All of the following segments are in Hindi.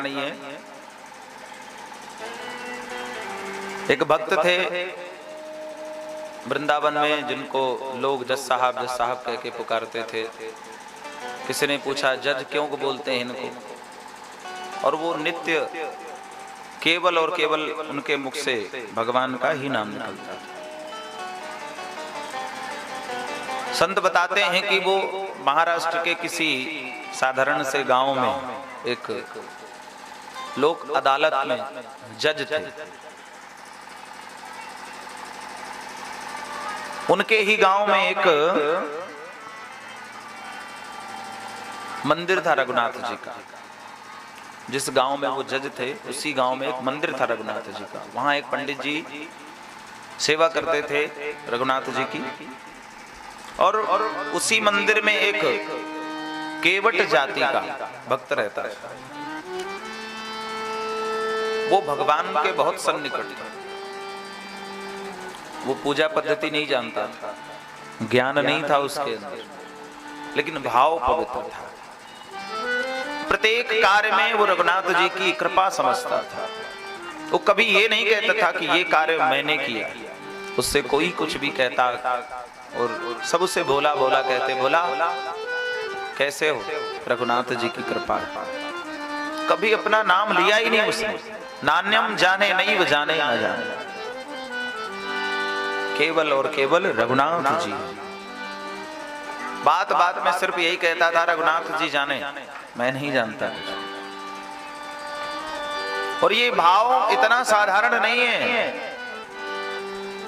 नहीं है। एक भक्त थे वृंदावन में जिनको लोग जज साहब कह के पुकारते थे। किसी ने पूछा जज क्यों को बोलते हैं इनको, और वो नित्य केवल और केवल उनके मुख से भगवान का ही नाम निकलता था। संत बताते हैं कि वो महाराष्ट्र के किसी साधारण से गांव में एक लोक अदालत में जज थे। उनके ही गांव में एक मंदिर था रघुनाथ जी का। जिस गांव में वो जज थे उसी गांव में एक मंदिर था रघुनाथ जी का। वहां एक पंडित जी सेवा करते थे रघुनाथ जी की, और उसी मंदिर में एक केवट जाति का भक्त रहता था। वो भगवान के बहुत सन्निकट था। वो पूजा पद्धति नहीं जानता था, ज्ञान नहीं था उसके अंदर, लेकिन भाव पवित्र था। प्रत्येक कार्य में वो रघुनाथ जी की कृपा समझता था। वो कभी ये नहीं कहता था कि ये कार्य मैंने किया। उससे कोई कुछ भी कहता और सब उससे भोला भोला कहते, भोला कैसे हो, रघुनाथ जी की कृपा। कभी अपना नाम लिया ही नहीं उसने। नान्यम जाने नहीं वो जाने न जाने, केवल और केवल रघुनाथ जी। बात बात में सिर्फ यही कहता था रघुनाथ जी जाने, मैं नहीं जानता कुछ। और ये भाव इतना साधारण नहीं है,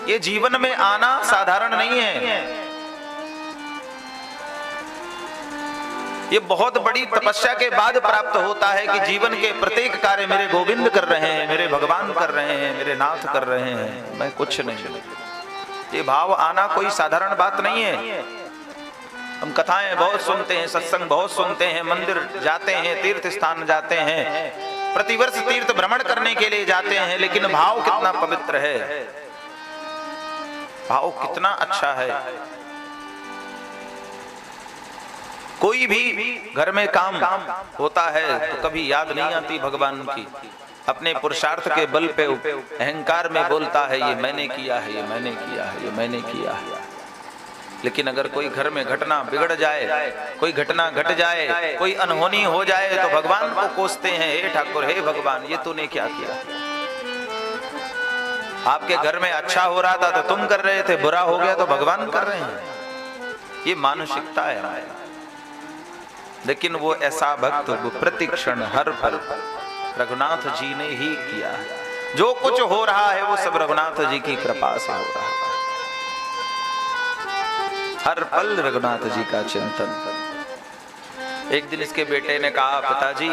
ये जीवन में आना साधारण नहीं है। ये बहुत बड़ी तपस्या के बाद प्राप्त होता है कि जीवन के प्रत्येक कार्य मेरे गोविंद कर रहे हैं, मेरे भगवान कर रहे हैं, मेरे नाथ कर रहे हैं, मैं कुछ नहीं। ये भाव आना कोई साधारण बात नहीं है। हम कथाएं बहुत सुनते हैं, सत्संग बहुत सुनते हैं, मंदिर जाते हैं, तीर्थ स्थान जाते हैं, प्रतिवर्ष तीर्थ भ्रमण करने के लिए जाते हैं, लेकिन भाव कितना पवित्र है, भाव कितना अच्छा है। कोई भी घर में काम होता है तो कभी याद नहीं आती भगवान की। अपने पुरुषार्थ के बल पे अहंकार में बोलता है ये मैंने किया है, ये मैंने किया है, ये मैंने किया है। लेकिन अगर कोई घर में घटना बिगड़ जाए, कोई घटना घट जाए, कोई अनहोनी हो जाए तो भगवान को कोसते हैं, हे ठाकुर, हे भगवान, ये तूने क्या किया। आपके घर में अच्छा हो रहा था तो तुम कर रहे थे, बुरा हो गया तो भगवान कर रहे हैं। ये मानसिकता है। लेकिन वो ऐसा भक्त वो प्रतिक्षण हर पल रघुनाथ जी ने ही किया है। जो कुछ हो रहा है वो सब रघुनाथ जी की कृपा से हो रहा है। हर पल रघुनाथ जी का चिंतन। एक दिन इसके बेटे ने कहा, पिताजी,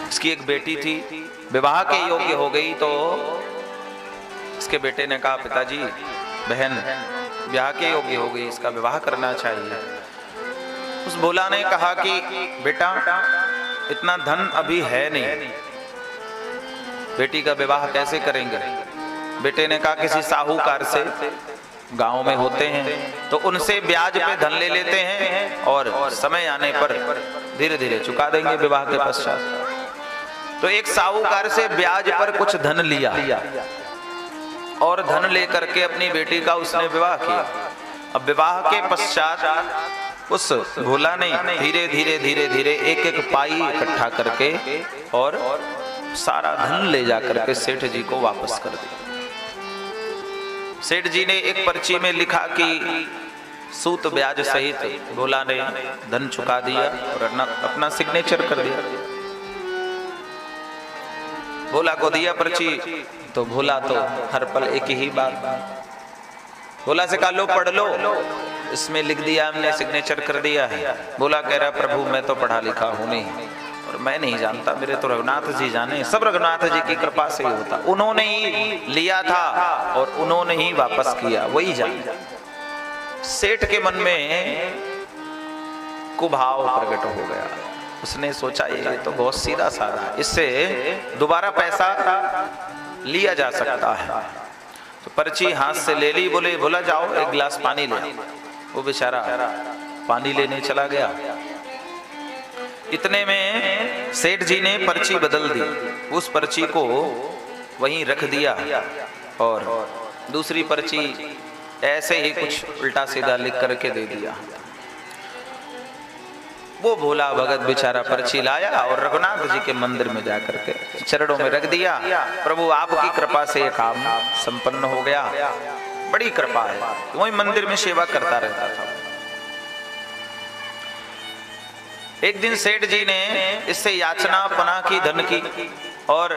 इसकी एक बेटी थी, विवाह के योग्य हो गई, तो इसके बेटे ने कहा, पिताजी, बहन ब्याह के योग्य हो गई, इसका विवाह करना चाहिए। उस भोला ने कहा कि बेटा इतना धन अभी है नहीं, बेटी का विवाह कैसे करेंगे। बेटे ने कहा किसी साहूकार से, गांव में होते हैं तो उनसे ब्याज पे धन ले लेते हैं और समय आने पर धीरे धीरे चुका देंगे विवाह के पश्चात। तो एक साहूकार से ब्याज पर कुछ धन लिया और धन लेकर के अपनी बेटी का उसने विवाह किया। अब विवाह के पश्चात उस भोला ने धीरे धीरे धीरे धीरे एक एक पाई इकट्ठा करके और सारा धन ले जाकर के सेठ जी को वापस कर दिया। सेठ जी ने एक पर्ची में लिखा कि सूत ब्याज सहित भोला ने धन चुका दिया और अपना सिग्नेचर कर दिया। भोला को दिया पर्ची तो भोला तो हर पल एक ही बात। भोला से कहा लो पढ़ लो, इसमें लिख दिया हमने, सिग्नेचर कर दिया है। भोला कह रहा, प्रभु मैं तो पढ़ा लिखा हूं नहीं और मैं नहीं जानता, मेरे तो रघुनाथ जी जाने। सब रघुनाथ जी की कृपा से ही होता। उन्होंने ही लिया था और उन्होंने ही वापस किया, वही जाने। सेठ के मन में कुभाव प्रकट हो गया। उसने सोचा ये तो बहुत सीधा साधा, इससे दोबारा पैसा लिया जा सकता है। तो पर्ची हाथ से ले ली, बोले भोला जाओ एक गिलास पानी ले। वो बेचारा पानी लेने चला गया। इतने में सेठ जी ने पर्ची बदल दी, उस पर्ची को वहीं रख दिया और दूसरी पर्ची ऐसे ही कुछ उल्टा सीधा लिख करके दे दिया। वो भोला भगत बेचारा पर्ची लाया और रघुनाथ जी के मंदिर में जाकर के चरणों में रख दिया। प्रभु आपकी कृपा से ये काम संपन्न हो गया, बड़ी कृपा है। वही मंदिर में सेवा करता रहता था। एक दिन सेठ जी ने इससे याचना पना की, धन की, और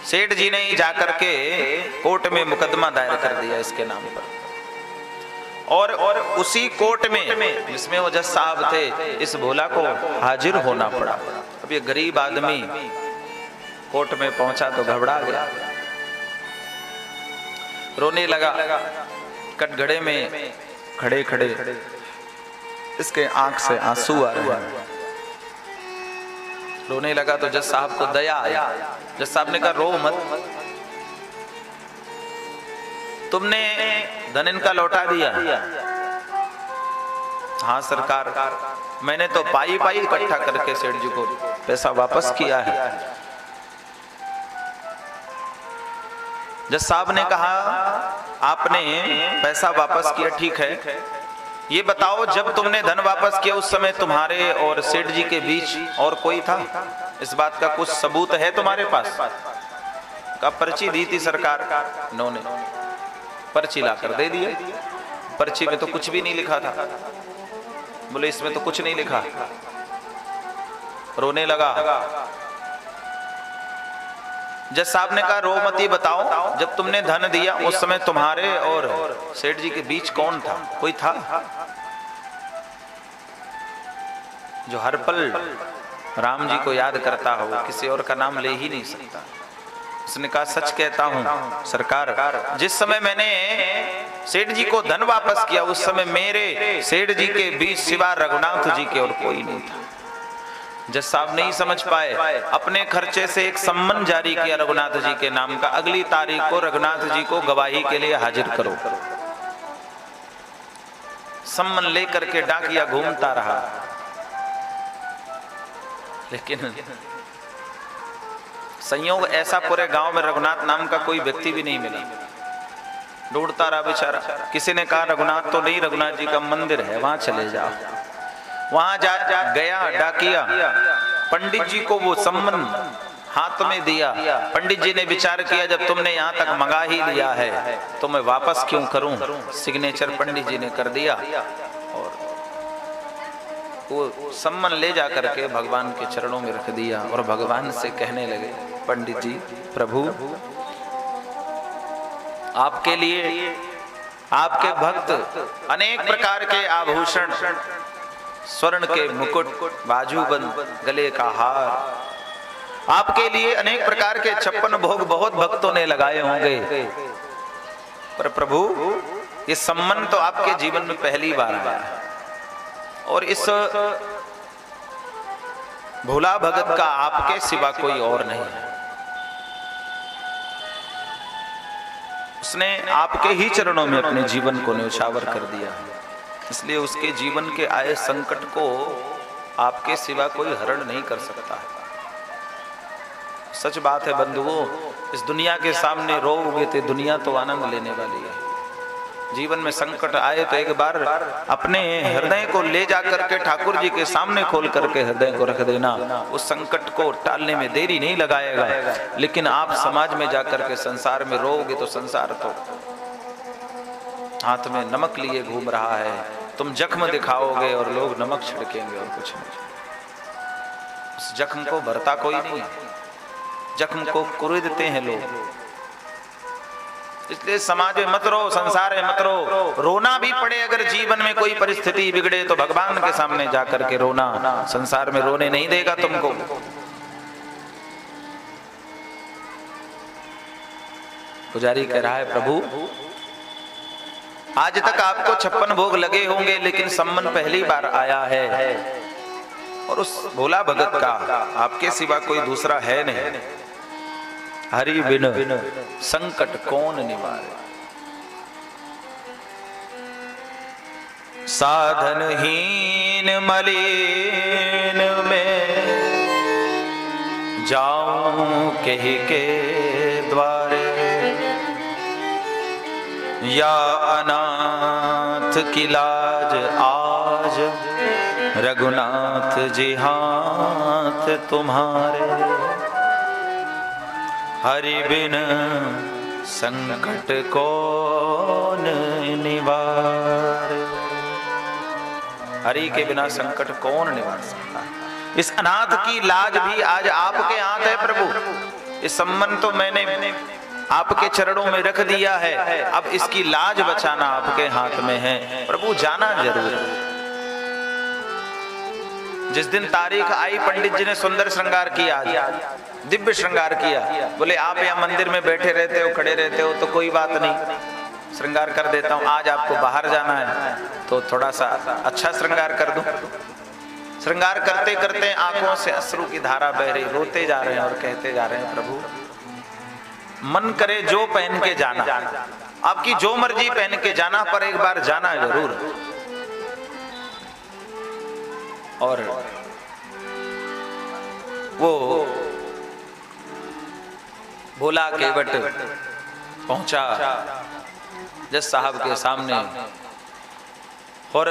सेठ जी ने ही जाकर के कोर्ट में मुकदमा दायर कर दिया इसके नाम पर। और उसी कोर्ट में जिसमें वो जज साहब थे, इस भोला को हाजिर होना पड़ा। अब ये गरीब आदमी कोर्ट में पहुंचा तो घबरा गया, रोने लगा। कटघरे में खड़े खड़े इसके आंख से आंसू आ रहे हैं। रोने लगा तो जज साहब को दया आया। जज साहब ने कहा, रो मत, तुमने धन इनका लौटा दिया? हाँ सरकार, मैंने तो पाई पाई इकट्ठा करके सेठ जी को पैसा वापस किया है। जज साहब ने कहा, आपने पैसा वापस किया, ठीक है, ये बताओ जब तुमने धन वापस किया उस समय तुम्हारे और सेठ जी के बीच और कोई था? इस बात का कुछ सबूत है तुम्हारे पास? का पर्ची दी थी सरकार, इन्होंने पर्ची लाकर दे दिया। पर्ची में तो कुछ भी नहीं लिखा था। बोले इसमें तो कुछ नहीं लिखा। रोने लगा। जज साहब ने कहा, रो मत, बताओ जब तुमने धन दिया उस समय तुम्हारे और सेठ जी के बीच कौन था? कोई था जो हर पल राम जी को याद करता हो, किसी और का नाम ले ही नहीं सकता? उसने कहा, सच कहता हूं सरकार, जिस समय मैंने सेठ जी को धन वापस किया उस समय मेरे सेठ जी के बीच सिवा रघुनाथ जी के और कोई नहीं था। जज साहब नहीं समझ पाए, अपने खर्चे से एक सम्मन जारी किया रघुनाथ जी के नाम का, अगली तारीख को रघुनाथ जी को गवाही के लिए हाजिर करो। सम्मन लेकर के डाकिया घूमता रहा, लेकिन संयोग ऐसा पूरे गांव में रघुनाथ नाम का कोई व्यक्ति भी नहीं मिला। ढूंढता रहा बेचारा। किसी ने कहा, रघुनाथ तो नहीं, रघुनाथ जी का मंदिर है, वहां चले जाओ। वहां गया डाकिया, पंडित जी को वो सम्मन हाथ में दिया। पंडित जी ने विचार किया, जब तुमने यहाँ तक मंगा ही लिया है तो मैं वापस क्यों करूं। सिग्नेचर पंडित जी ने कर दिया और वो सम्मन ले जा करके भगवान के चरणों में रख दिया और भगवान से कहने लगे, पंडित जी, प्रभु आपके लिए आपके भक्त अनेक प्रकार के आभूषण, स्वर्ण के मुकुट, बाजूबंद, गले का हार, आपके लिए अनेक प्रकार के 56 भोग बहुत भक्तों ने लगाए होंगे, पर प्रभु ये सम्मान तो आपके जीवन में पहली बार आया और इस भोला भगत का आपके सिवा कोई और नहीं है। उसने आपके ही चरणों में अपने जीवन को न्यौछावर कर दिया, इसलिए उसके जीवन के आए संकट को आपके सिवा कोई हरण नहीं कर सकता है। सच बात है बंधुओं, इस दुनिया के सामने रोओगे तो दुनिया तो आनंद लेने वाली है। जीवन में संकट आए तो एक बार अपने हृदय को ले जा करके ठाकुर जी के सामने खोल करके हृदय को रख देना, उस संकट को टालने में देरी नहीं लगाएगा। लेकिन आप समाज में जाकर के संसार में रोओगे तो संसार तो हाथ में नमक लिए घूम रहा है, तुम जख्म दिखाओगे और लोग नमक छिड़केंगे और कुछ नहीं। उस जख्म को भरता कोई नहीं है, जख्म को कुरेदते हैं लोग। इसलिए समाज में मत रो, संसार में मत रो। रोना भी पड़े अगर जीवन में कोई परिस्थिति बिगड़े तो भगवान के सामने जाकर के रोना, संसार में रोने नहीं देगा तुमको। पुजारी कह रहा है, प्रभु आज तक आपको 56 भोग लगे होंगे, लेकिन सम्मन पहली बार आया है और उस भोला भगत का आपके सिवा कोई दूसरा है नहीं। हरि बिन संकट कौन निवारे, साधनहीन मलिन दिन में जाऊं कहीं के द्वारे, या अनाथ की लाज आज रघुनाथ जी हाथ तुम्हारे। हरि बिन संकट कौन निवार। हरि के बिना संकट कौन निवार सकता है। इस अनाथ की लाज भी आज आपके हाथ है प्रभु। इस सम्मान तो मैंने आपके चरणों में रख दिया है, अब इसकी लाज बचाना आपके हाथ में है प्रभु। जाना जरूर। जिस दिन तारीख आई पंडित जी ने सुंदर श्रृंगार किया, दिव्य श्रृंगार किया। बोले आप यहाँ मंदिर में बैठे रहते हो, खड़े रहते हो तो कोई बात नहीं, श्रृंगार कर देता हूँ। आज आपको बाहर जाना है तो थोड़ा सा अच्छा श्रृंगार कर दूं। श्रृंगार करते करते आंखों से अश्रु की धारा बह रही, रोते जा रहे हैं और कहते जा रहे हैं प्रभु मन करे जो पहन के जाना, आपकी जो मर्जी पहन के जाना, पर एक बार जाना जरूर। और वो भोला केवट पहुंचा जज साहब के सामने और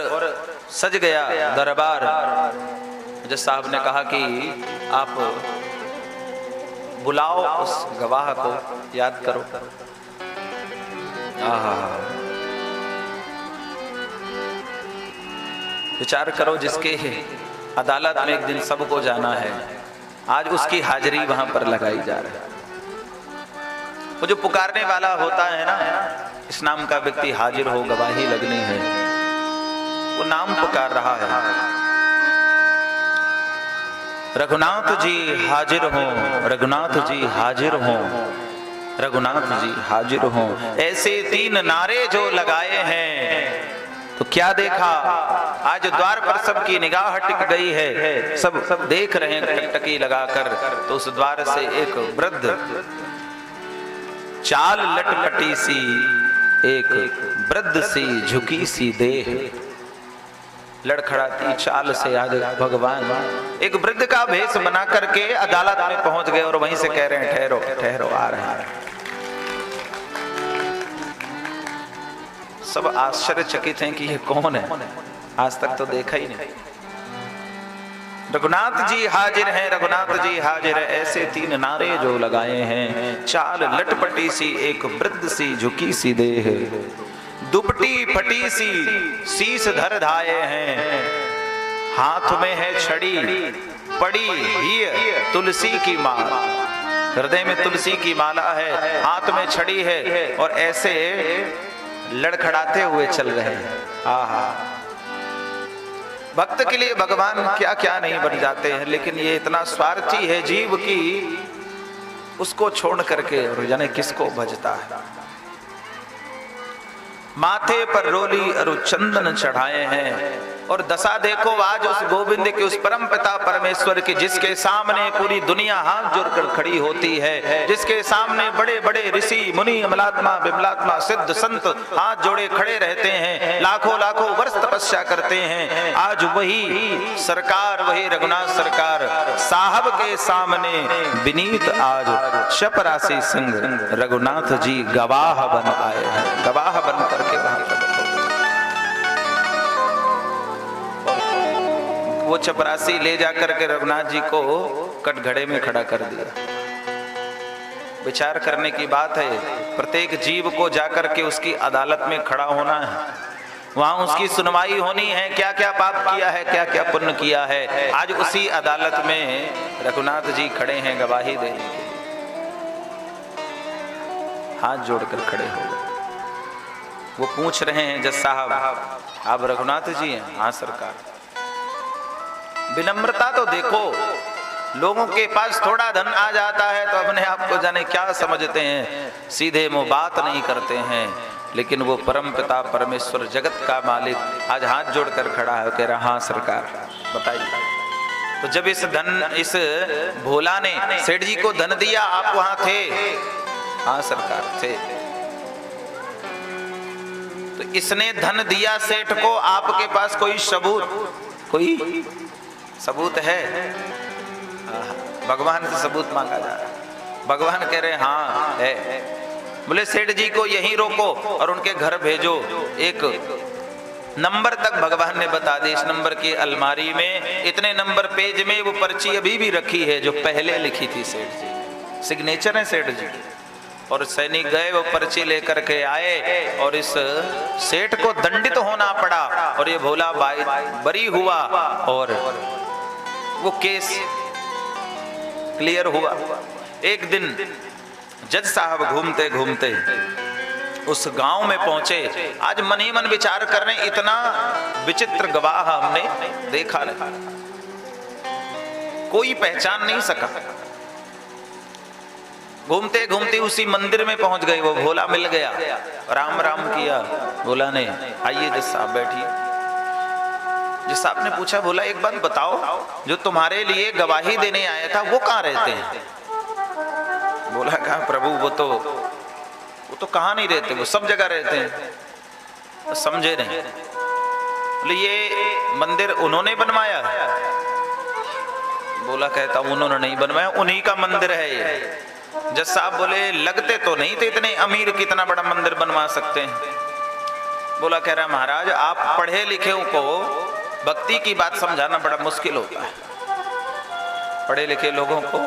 सज गया दरबार। जज साहब ने कहा कि आप बुलाओ उस गवाह को, याद करो। विचार करो, जिसके अदालत में एक दिन सबको जाना है, आज उसकी हाजिरी वहां पर लगाई जा रही है। वो जो पुकारने वाला होता है ना, इस नाम का व्यक्ति हाजिर हो, गवाही लगनी है, वो नाम पुकार रहा है। रघुनाथ जी हाजिर हो, रघुनाथ जी हाजिर हो, रघुनाथ जी हाजिर हो। ऐसे 3 नारे जो लगाए हैं तो क्या देखा, आज द्वार पर सबकी निगाह टिक गई है, सब देख रहे हैं टकटकी लगाकर। तो उस द्वार से एक वृद्ध चाल लटपटी सी, एक वृद्ध सी झुकी सी देह, लड़खड़ाती चाल से आज भगवान एक वृद्ध का भेष बना करके अदालत में पहुंच गए और वहीं से कह रहे हैं ठहरो ठहरो, आ रहे हैं। सब आश्चर्यचकित हैं कि ये कौन है, आज तक तो देखा ही नहीं। रघुनाथ जी हाजिर हैं, रघुनाथ जी हाजिर है। ऐसे 3 नारे जो लगाए हैं, चाल लटपटी सी, एक वृद्ध सी झुकी सी देह, दुपटी फटी सी, शीश धर धाये हैं, हाथ में है छड़ी, पड़ी ही तुलसी की माला, हृदय में तुलसी की माला है, हाथ में छड़ी है और ऐसे लड़खड़ाते हुए चल रहे हैं। आहा, भक्त के लिए भगवान क्या क्या नहीं बन जाते हैं, लेकिन ये इतना स्वार्थी है जीव की उसको छोड़ करके और जाने किसको भजता है। माथे पर रोली अरु चंदन चढ़ाए हैं और दशा देखो आज उस गोविंद के, उस परम पिता परमेश्वर की, जिसके सामने पूरी दुनिया हाथ जोड़कर खड़ी होती है, जिसके सामने बड़े बड़े ऋषि मुनि अमलात्मा विमलात्मा सिद्ध संत हाथ जोड़े खड़े रहते हैं, लाखों लाखों वर्ष तपस्या करते हैं। आज वही सरकार, वही रघुनाथ सरकार साहब के सामने विनीत आज चपरासी संग रघुनाथ जी गवाह बन आए हैं, गवाह बन करके वहां प्रकट हो। वो चपरासी ले जाकर के रघुनाथ जी को कटघरे में खड़ा कर दिया। विचार करने की बात है, प्रत्येक जीव को जाकर के उसकी अदालत में खड़ा होना है, वहां उसकी सुनवाई होनी है, क्या क्या पाप किया है, क्या क्या पुण्य किया है। आज उसी अदालत में रघुनाथ जी खड़े हैं गवाही देने के लिए, हाथ जोड़कर खड़े हो गए। वो पूछ रहे हैं जज साहब आप रघुनाथ जी हैं? हाँ सरकार। विनम्रता तो देखो, लोगों के पास थोड़ा धन आ जाता है तो अपने आप को जाने क्या समझते हैं, सीधे मुंह बात नहीं करते हैं, लेकिन वो परम पिता परमेश्वर जगत का मालिक आज हाथ जोड़कर खड़ा है, कह रहा हाँ सरकार बताइए। तो जब इस भोला ने सेठ जी को धन दिया, आप वहां थे? हाँ सरकार थे। तो इसने धन दिया सेठ को, आपके पास कोई सबूत, कोई सबूत है? भगवान से सबूत मांगा जा रहा है। भगवान कह रहे हैं हाँ है। बोले सेठ जी को यहीं रोको और उनके घर भेजो। एक नंबर तक भगवान ने बता दी, इस नंबर की अलमारी में इतने नंबर पेज में वो पर्ची अभी भी रखी है जो पहले लिखी थी सेठ जी, सिग्नेचर है सेठ जी। और सैनिक गए, वो पर्ची लेकर के आए और इस सेठ को दंडित होना पड़ा और ये भोला भाई बरी हुआ और वो केस क्लियर हुआ। एक दिन जज साहब घूमते घूमते उस गांव में पहुंचे। आज मन ही मन विचार करने, इतना विचित्र गवाह हमने देखा नहीं, कोई पहचान नहीं सका। घूमते घूमते उसी मंदिर में पहुंच गए, वो भोला मिल गया, राम राम किया। भोला ने आइए जज साहब बैठिए। जज साहब ने पूछा, भोला एक बात बताओ, जो तुम्हारे लिए गवाही देने आया था वो कहाँ रहते हैं? बोला कहा प्रभु वो तो कहाँ नहीं रहते, वो सब जगह रहते हैं। समझे नहीं? बोले ये मंदिर उन्होंने बनवाया? बोला कहता उन्होंने नहीं बनवाया, उन्हीं का मंदिर है ये। जज साहब बोले लगते तो नहीं थे इतने अमीर, कितना बड़ा मंदिर बनवा सकते हैं। बोला कह रहा महाराज आप पढ़े लिखे को भक्ति की बात समझाना बड़ा मुश्किल होता है, पढ़े लिखे लोगों को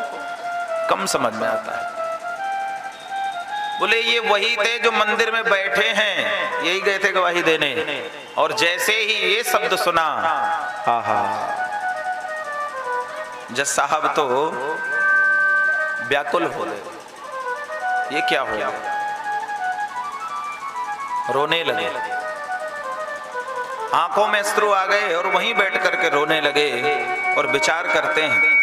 कम समझ में आता है। बोले ये वही थे जो मंदिर में बैठे हैं, यही गए थे गवाही देने। और जैसे ही ये शब्द सुना, आहा, जज साहब तो व्याकुल हो गए, ये क्या हो गया? रोने लगे, आंखों में अश्रु आ गए और वहीं बैठ करके रोने लगे और विचार करते हैं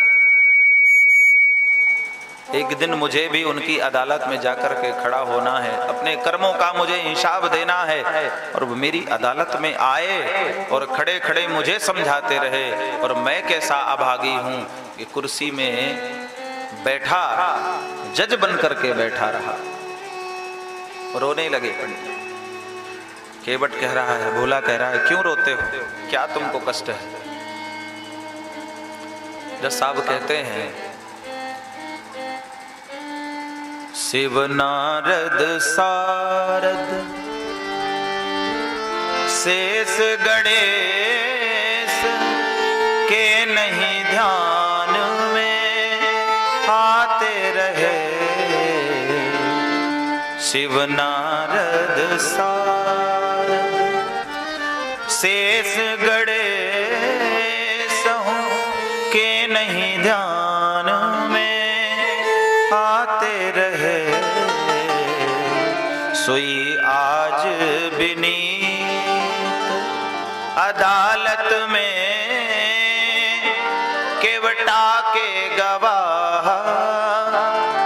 एक दिन मुझे भी उनकी अदालत में जाकर के खड़ा होना है, अपने कर्मों का मुझे हिसाब देना है। और वो मेरी अदालत में आए और खड़े खड़े मुझे समझाते रहे और मैं कैसा अभागी हूं कि कुर्सी में बैठा जज बन करके बैठा रहा। रोने लगे पंडित। केवट कह रहा है, भोला कह रहा है क्यों रोते हो, क्या तुमको कष्ट है? जज साहब कहते हैं शिव नारद सारद शेष गणेश के नहीं ध्यान में आते रहे। शिव नारद सारद शेष गणेश के नहीं ध्यान में आते रहे। सोई आज विनीत अदालत में केवटा के गवाह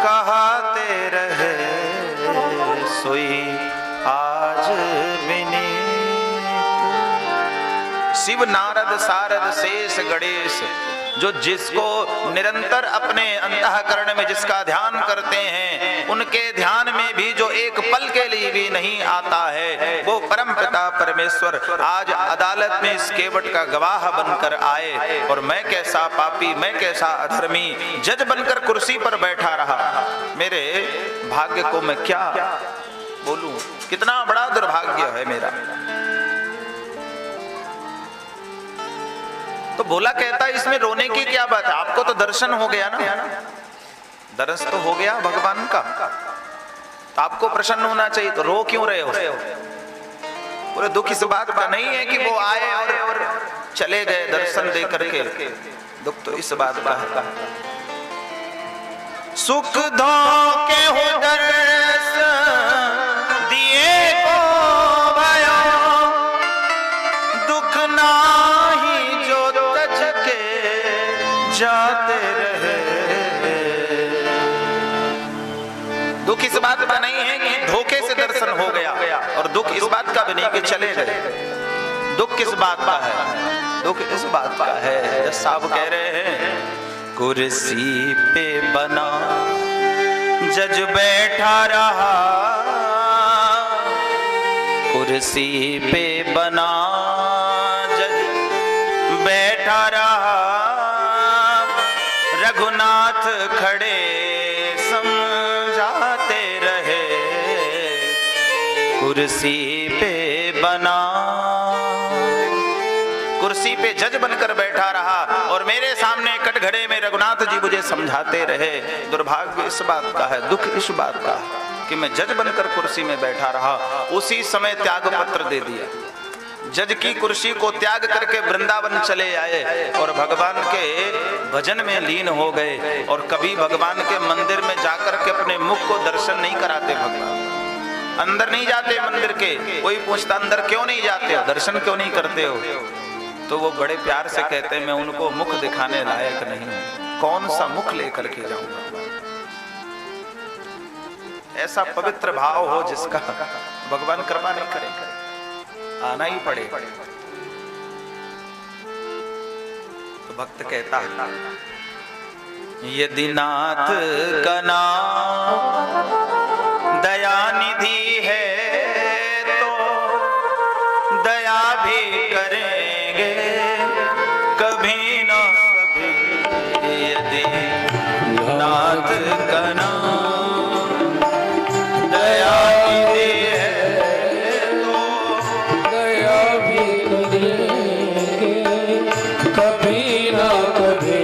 कहते रहे। सोई आज विनीत। शिव नारद सारद शेष गणेश, जो जिसको निरंतर अपने अंतःकरण में जिसका ध्यान करते हैं, उनके ध्यान में भी जो एक पल के लिए भी नहीं आता है, वो परम पिता परमेश्वर आज अदालत में इस केवट का गवाह बनकर आए। और मैं कैसा पापी, मैं कैसा अधर्मी जज बनकर कुर्सी पर बैठा रहा। मेरे भाग्य को मैं क्या बोलूं, कितना बड़ा दुर्भाग्य है मेरा। तो भोला कहता इसमें रोने की क्या बात है, आपको तो दर्शन हो गया ना, दर्शन तो हो गया भगवान का, तो आपको प्रसन्न होना चाहिए, तो रो क्यों रहे हो? पूरे दुख इस बात का नहीं है कि वो आए और चले गए दर्शन दे करके, दुख तो इस बात का है सुख धोखे हो दर्शन दिए को भयो, दुख नाही जो तज के जाते रहे। दुख इस बात का नहीं है कि धोखे से दर्शन हो गया, और दुख इस बात का भी नहीं कि चले गए। दुख किस बात का है? दुख इस बात का है, साहब कह रहे हैं कुर्सी पे बना जज बैठा रहा, कुर्सी पे बना जज बैठा रहा, रघुनाथ खड़े समझाते रहे, कुर्सी पे बना, कुर्सी पे जज बनकर बैठा रहा और मेरे सामने कटघरे में रघुनाथ जी मुझे समझाते रहे। दुर्भाग्य इस बात का है, दुख इस बात का है कि मैं जज बनकर कुर्सी में बैठा रहा, उसी समय त्याग पत्र दे दिया। जज की कुर्सी को त्याग करके वृंदावन चले आए और भगवान के भजन में लीन हो गए। और कभी भगवान के मंदिर में जाकर के अपने मुख को दर्शन नहीं कराते, भगवान अंदर नहीं जाते मंदिर के। कोई पूछता अंदर क्यों नहीं जाते हो, दर्शन क्यों नहीं करते हो, तो वो बड़े प्यार से कहते हैं मैं उनको मुख दिखाने लायक नहीं हूं, कौन सा मुख लेकर के जाऊंगा। ऐसा पवित्र भाव हो जिसका भगवान कृपा नहीं करेगा, आना ही पड़ेगा। तो भक्त कहता है यदि नाथ का नाम दया निधि है तो दया भी करेंगे कभी ना कभी। यदि नाथ का नाम दया निधि है तो दया भी करेंगे कभी ना कभी।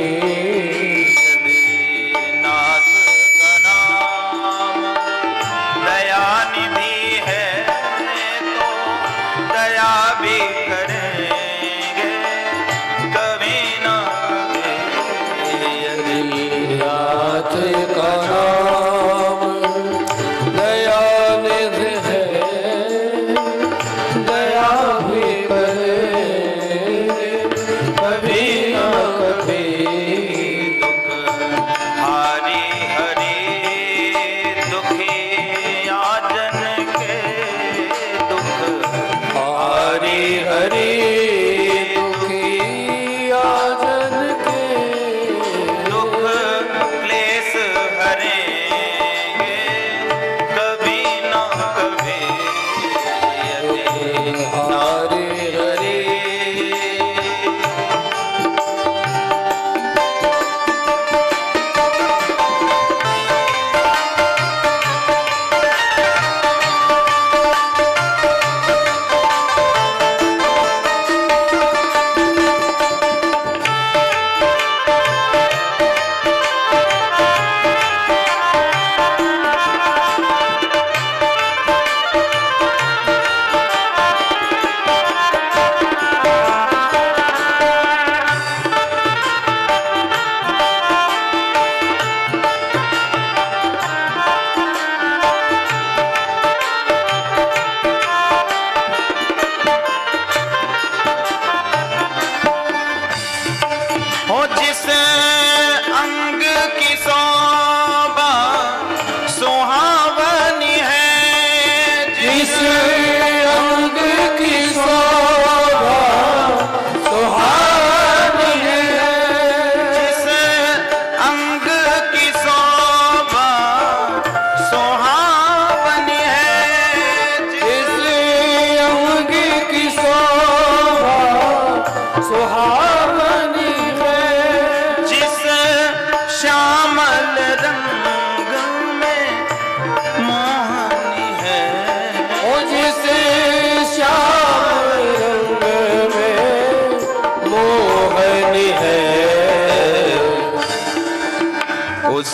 उस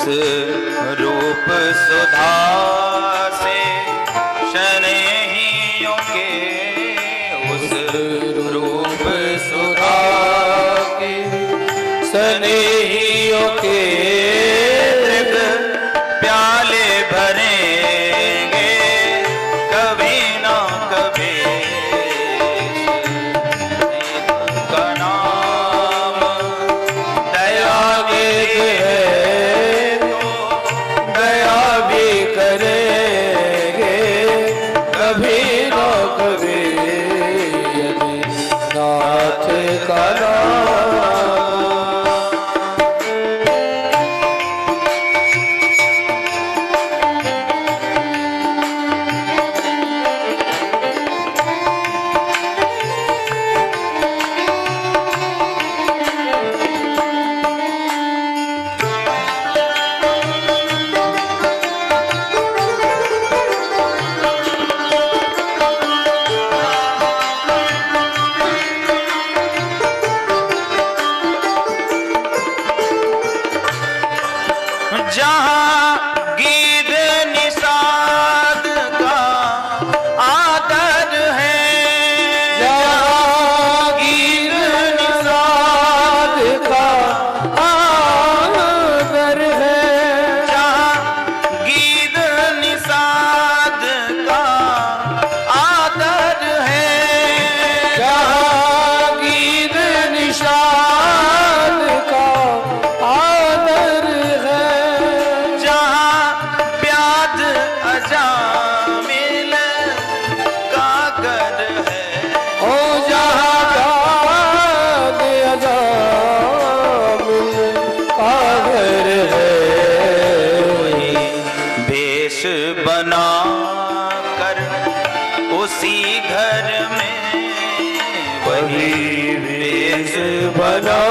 रूप सुधा से शनैहियों के, उस रूप सुधा के शनैहियों के प्याले भरेंगे कभी ना कभी। का नाम दया जहाँ गीत निषाद का आदर है, जहाँ गीत निषाद का आदर है, जहाँ गीत निषाद का आदर है, जहाँ गीत निषाद का आदर है, जहाँ ब्याज अजामिल का गर है, ओ जहाँ गाद अजामिल का घर है, भेष बना कर उसी घर में वही भेष बना